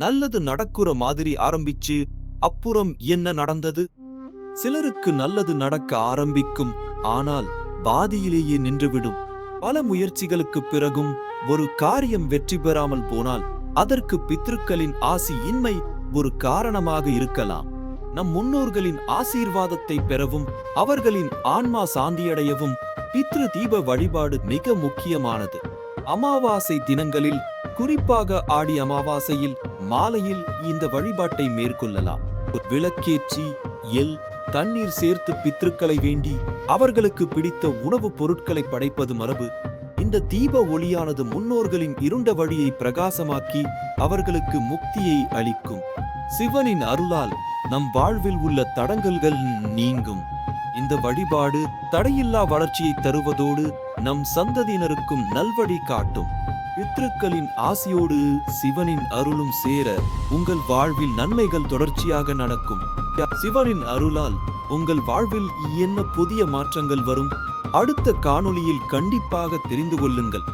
நல்லது நடக்குற மாதிரி ஆரம்பிச்சு அப்புறம் என்ன நடந்தது? சிலருக்கு நல்லது நடக்க ஆரம்பிக்கும், ஆனால் பாதியிலேயே நின்றுவிடும். பல முயற்சிகளுக்கு பிறகும் ஒரு காரியம் வெற்றி பெறாமல் போனால் அதற்கு பித்ருக்களின் ஆசி இன்மை ஒரு காரணமாக இருக்கலாம். நம் முன்னோர்களின் ஆசீர்வாதத்தை பெறவும் அவர்களின் ஆன்மா சாந்தியடையவும் பித்ரு தீப வழிபாடு மிக முக்கியமானது. அமாவாசை தினங்களில், குறிப்பாக ஆடி அமாவாசையில் மாலையில் இந்த வழிபாட்டை மேற்கொள்ளலாம். விளக்கேற்றி எல் தண்ணீர் சேர்த்து பித்ருக்களை வேண்டி அவர்களுக்கு பிடித்த உணவுப் பொருட்களை படைப்பது மரபு. இந்த தீப ஒளியானது முன்னோர்களின் இருண்ட வழியை பிரகாசமாக்கி அவர்களுக்கு முக்தியை அளிக்கும். சிவனின் அருளால் நம் வாழ்வில் உள்ள தடங்கல்கள் நீங்கும். இந்த வழிபாடு தடையில்லா வளர்ச்சியை தருவதோடு நம் சந்ததியினருக்கும் நல்வழி காட்டும். பித்ருக்களின் ஆசியோடு சிவனின் அருளும் சேர உங்கள் வாழ்வில் நன்மைகள் தொடர்ச்சியாக நடக்கும். சிவனின் அருளால் உங்கள் வாழ்வில் என்ன புதிய மாற்றங்கள் வரும்? அடுத்த காணொளியில் கண்டிப்பாக தெரிந்து கொள்ளுங்கள்.